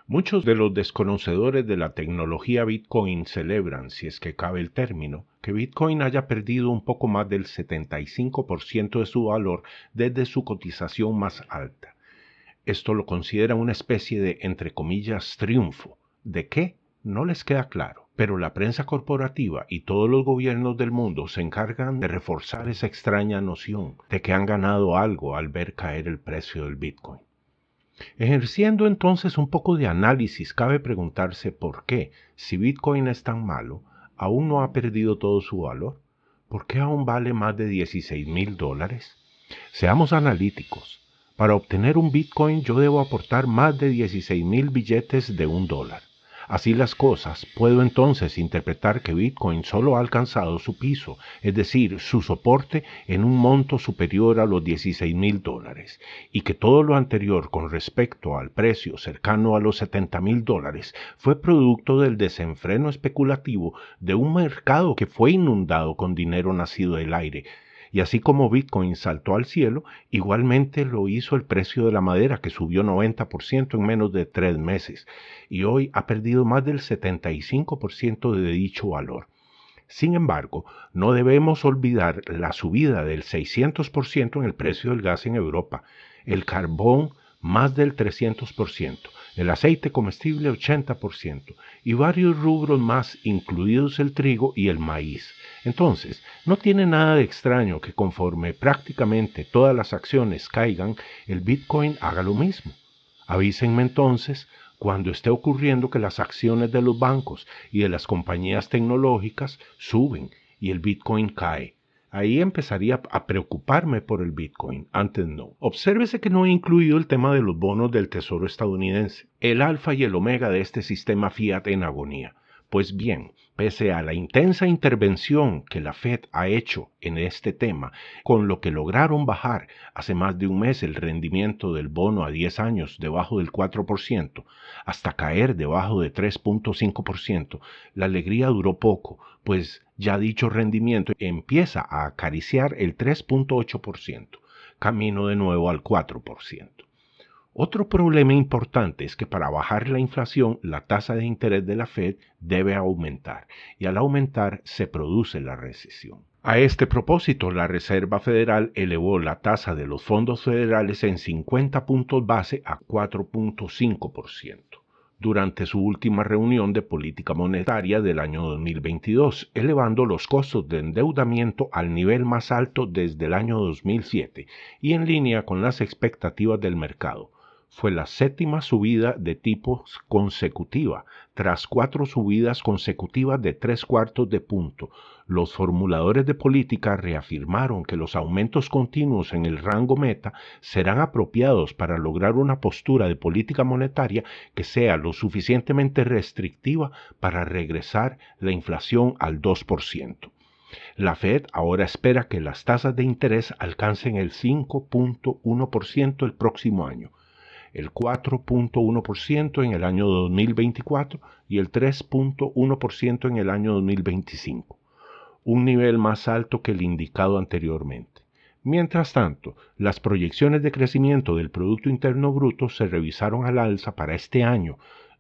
Muchos de los desconocedores de la tecnología Bitcoin celebran, si es que cabe el término, que Bitcoin haya perdido un poco más del 75% de su valor desde su cotización más alta. Esto lo consideran una especie de, entre comillas, triunfo. ¿De qué? No les queda claro. Pero la prensa corporativa y todos los gobiernos del mundo se encargan de reforzar esa extraña noción de que han ganado algo al ver caer el precio del Bitcoin. Ejerciendo entonces un poco de análisis, cabe preguntarse por qué, si Bitcoin es tan malo, aún no ha perdido todo su valor. ¿Por qué aún vale más de $16,000? Seamos analíticos. Para obtener un Bitcoin yo debo aportar más de 16,000 billetes de $1. Así las cosas, puedo entonces interpretar que Bitcoin solo ha alcanzado su piso, es decir, su soporte en un monto superior a los $16,000, y que todo lo anterior con respecto al precio cercano a los $70,000 fue producto del desenfreno especulativo de un mercado que fue inundado con dinero nacido del aire. Y así como Bitcoin saltó al cielo, igualmente lo hizo el precio de la madera, que subió 90% en menos de 3 meses, y hoy ha perdido más del 75% de dicho valor. Sin embargo, no debemos olvidar la subida del 600% en el precio del gas en Europa, el carbón más del 300%, el aceite comestible 80% y varios rubros más, incluidos el trigo y el maíz. Entonces, no tiene nada de extraño que conforme prácticamente todas las acciones caigan, el Bitcoin haga lo mismo. Avísenme entonces cuando esté ocurriendo que las acciones de los bancos y de las compañías tecnológicas suben y el Bitcoin cae. Ahí empezaría a preocuparme por el Bitcoin, antes no. Obsérvese que no he incluido el tema de los bonos del Tesoro estadounidense, el alfa y el omega de este sistema fiat en agonía. Pues bien, pese a la intensa intervención que la Fed ha hecho en este tema, con lo que lograron bajar hace más de un mes el rendimiento del bono a 10 años debajo del 4%, hasta caer debajo de 3.5%, la alegría duró poco, pues ya dicho rendimiento empieza a acariciar el 3.8%, camino de nuevo al 4%. Otro problema importante es que para bajar la inflación, la tasa de interés de la Fed debe aumentar, y al aumentar se produce la recesión. A este propósito, la Reserva Federal elevó la tasa de los fondos federales en 50 puntos base a 4.5% durante su última reunión de política monetaria del año 2022, elevando los costos de endeudamiento al nivel más alto desde el año 2007 y en línea con las expectativas del mercado. Fue la séptima subida de tipos consecutiva, tras 4 subidas consecutivas de 3/4 de punto. Los formuladores de política reafirmaron que los aumentos continuos en el rango meta serán apropiados para lograr una postura de política monetaria que sea lo suficientemente restrictiva para regresar la inflación al 2%. La Fed ahora espera que las tasas de interés alcancen el 5.1% el próximo año, el 4.1% en el año 2024 y el 3.1% en el año 2025, un nivel más alto que el indicado anteriormente. Mientras tanto, las proyecciones de crecimiento del Producto Interno Bruto se revisaron al alza para este año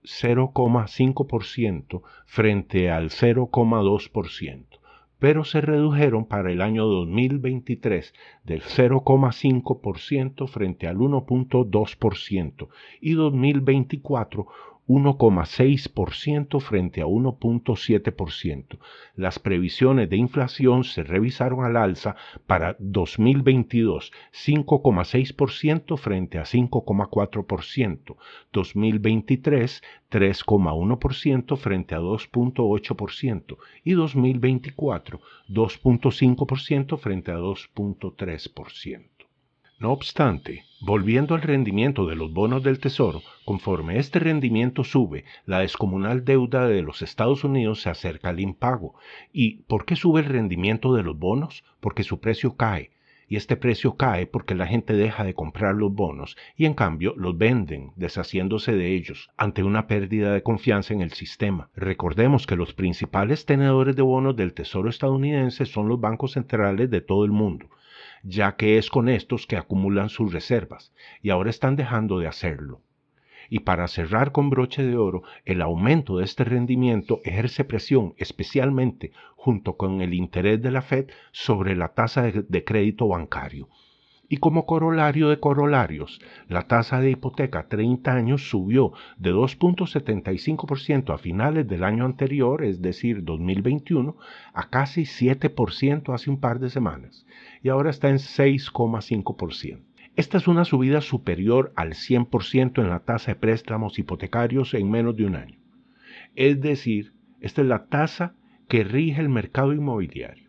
0,5% frente al 0,2%, pero se redujeron para el año 2023 del 0,5% frente al 1.2% y 2024 1,6% frente a 1.7%. Las previsiones de inflación se revisaron al alza para 2022, 5,6% frente a 5,4%, 2023, 3,1% frente a 2.8% y 2024, 2.5% frente a 2.3%. No obstante, volviendo al rendimiento de los bonos del Tesoro, conforme este rendimiento sube, la descomunal deuda de los Estados Unidos se acerca al impago. ¿Y por qué sube el rendimiento de los bonos? Porque su precio cae. Y este precio cae porque la gente deja de comprar los bonos y en cambio los venden, deshaciéndose de ellos, ante una pérdida de confianza en el sistema. Recordemos que los principales tenedores de bonos del Tesoro estadounidense son los bancos centrales de todo el mundo, ya que es con estos que acumulan sus reservas, y ahora están dejando de hacerlo. Y para cerrar con broche de oro, el aumento de este rendimiento ejerce presión, especialmente junto con el interés de la Fed, sobre la tasa de crédito bancario. Y como corolario de corolarios, la tasa de hipoteca a 30 años subió de 2.75% a finales del año anterior, es decir, 2021, a casi 7% hace un par de semanas, y ahora está en 6,5%. Esta es una subida superior al 100% en la tasa de préstamos hipotecarios en menos de un año. Es decir, esta es la tasa que rige el mercado inmobiliario.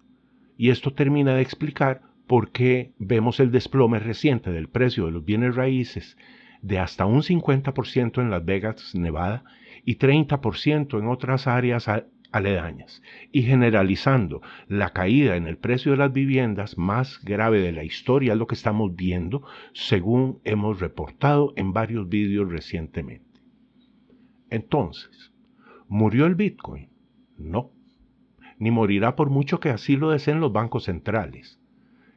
Y esto termina de explicar por qué vemos el desplome reciente del precio de los bienes raíces de hasta un 50% en Las Vegas, Nevada, y 30% en otras áreas aledañas, y generalizando la caída en el precio de las viviendas más grave de la historia, es lo que estamos viendo, según hemos reportado en varios vídeos recientemente. Entonces, ¿murió el Bitcoin? No, ni morirá por mucho que así lo deseen los bancos centrales.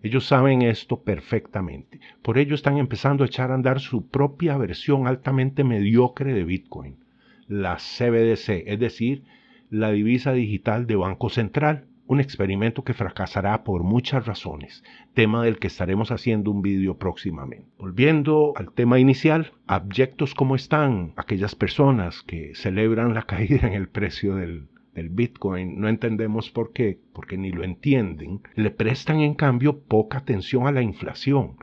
Ellos saben esto perfectamente. Por ello están empezando a echar a andar su propia versión altamente mediocre de Bitcoin, la CBDC, es decir, la divisa digital de Banco Central, un experimento que fracasará por muchas razones, tema del que estaremos haciendo un vídeo próximamente. Volviendo al tema inicial, abyectos como están aquellas personas que celebran la caída en el precio del Bitcoin, no entendemos por qué, porque ni lo entienden, le prestan en cambio poca atención a la inflación,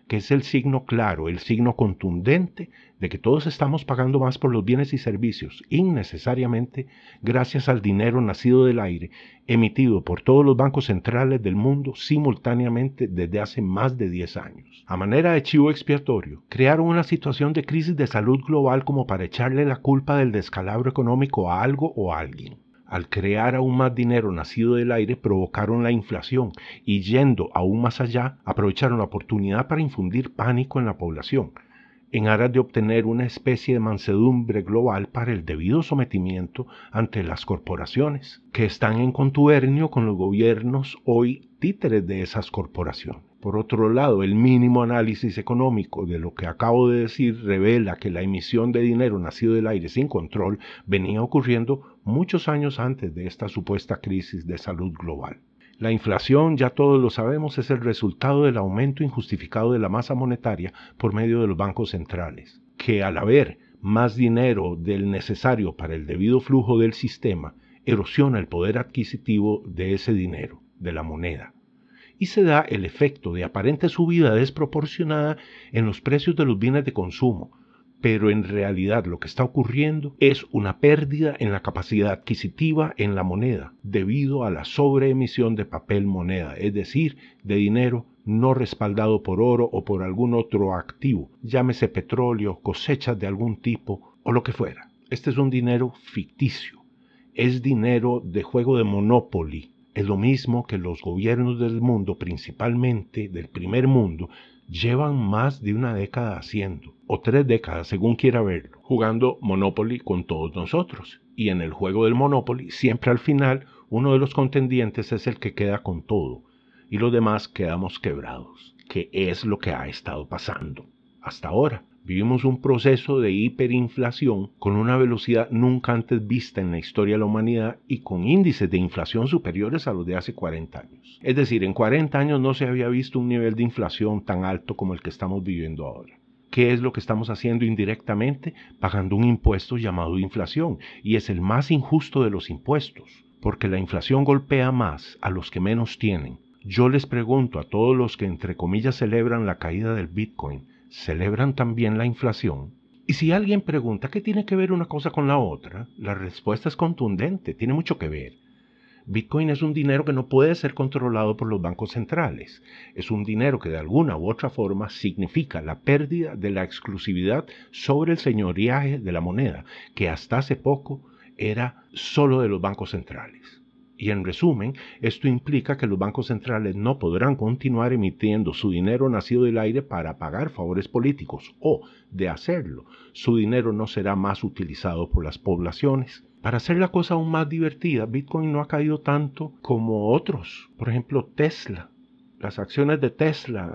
que es el signo claro, el signo contundente de que todos estamos pagando más por los bienes y servicios, innecesariamente gracias al dinero nacido del aire, emitido por todos los bancos centrales del mundo simultáneamente desde hace más de 10 años. A manera de chivo expiatorio, crearon una situación de crisis de salud global como para echarle la culpa del descalabro económico a algo o a alguien. Al crear aún más dinero nacido del aire, provocaron la inflación y, yendo aún más allá, aprovecharon la oportunidad para infundir pánico en la población, en aras de obtener una especie de mansedumbre global para el debido sometimiento ante las corporaciones, que están en contubernio con los gobiernos hoy títeres de esas corporaciones. Por otro lado, el mínimo análisis económico de lo que acabo de decir revela que la emisión de dinero nacido del aire sin control venía ocurriendo muchos años antes de esta supuesta crisis de salud global. La inflación, ya todos lo sabemos, es el resultado del aumento injustificado de la masa monetaria por medio de los bancos centrales, que al haber más dinero del necesario para el debido flujo del sistema, erosiona el poder adquisitivo de ese dinero, de la moneda, y se da el efecto de aparente subida desproporcionada en los precios de los bienes de consumo, pero en realidad lo que está ocurriendo es una pérdida en la capacidad adquisitiva en la moneda debido a la sobreemisión de papel moneda, es decir, de dinero no respaldado por oro o por algún otro activo, llámese petróleo, cosechas de algún tipo o lo que fuera. Este es un dinero ficticio, es dinero de juego de Monopoly. Es lo mismo que los gobiernos del mundo, principalmente del primer mundo, llevan más de una década haciendo, o 3 décadas según quiera verlo, jugando Monopoly con todos nosotros. Y en el juego del Monopoly, siempre al final, uno de los contendientes es el que queda con todo, y los demás quedamos quebrados, que es lo que ha estado pasando hasta ahora. Vivimos un proceso de hiperinflación con una velocidad nunca antes vista en la historia de la humanidad y con índices de inflación superiores a los de hace 40 años. Es decir, en 40 años no se había visto un nivel de inflación tan alto como el que estamos viviendo ahora. ¿Qué es lo que estamos haciendo indirectamente? Pagando un impuesto llamado inflación, y es el más injusto de los impuestos, porque la inflación golpea más a los que menos tienen. Yo les pregunto a todos los que entre comillas celebran la caída del Bitcoin, ¿celebran también la inflación? Y si alguien pregunta ¿qué tiene que ver una cosa con la otra? La respuesta es contundente, tiene mucho que ver. Bitcoin es un dinero que no puede ser controlado por los bancos centrales. Es un dinero que de alguna u otra forma significa la pérdida de la exclusividad sobre el señoreaje de la moneda, que hasta hace poco era solo de los bancos centrales. Y en resumen, esto implica que los bancos centrales no podrán continuar emitiendo su dinero nacido del aire para pagar favores políticos, o, de hacerlo, su dinero no será más utilizado por las poblaciones. Para hacer la cosa aún más divertida, Bitcoin no ha caído tanto como otros. Por ejemplo, Tesla. Las acciones de Tesla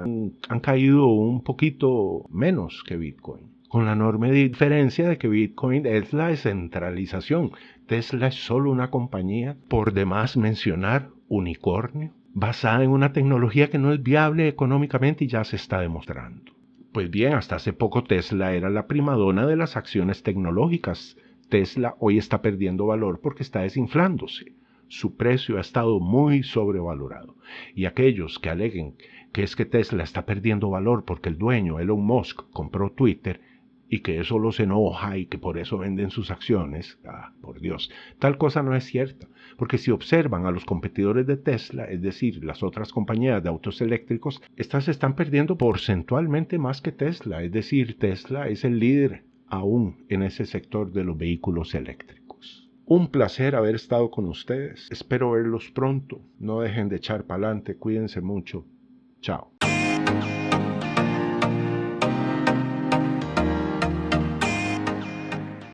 han caído un poquito menos que Bitcoin. con la enorme diferencia de que Bitcoin es la descentralización. Tesla es solo una compañía, por demás mencionar unicornio, basada en una tecnología que no es viable económicamente y ya se está demostrando. Pues bien, hasta hace poco Tesla era la primadona de las acciones tecnológicas. Tesla hoy está perdiendo valor porque está desinflándose. Su precio ha estado muy sobrevalorado. Y aquellos que aleguen que es que Tesla está perdiendo valor porque el dueño, Elon Musk, compró Twitter y que eso los enoja y que por eso venden sus acciones, por Dios, tal cosa no es cierta. Porque si observan a los competidores de Tesla, es decir, las otras compañías de autos eléctricos, estas están perdiendo porcentualmente más que Tesla. Es decir, Tesla es el líder aún en ese sector de los vehículos eléctricos. Un placer haber estado con ustedes. Espero verlos pronto. No dejen de echar para adelante. Cuídense mucho. Chao.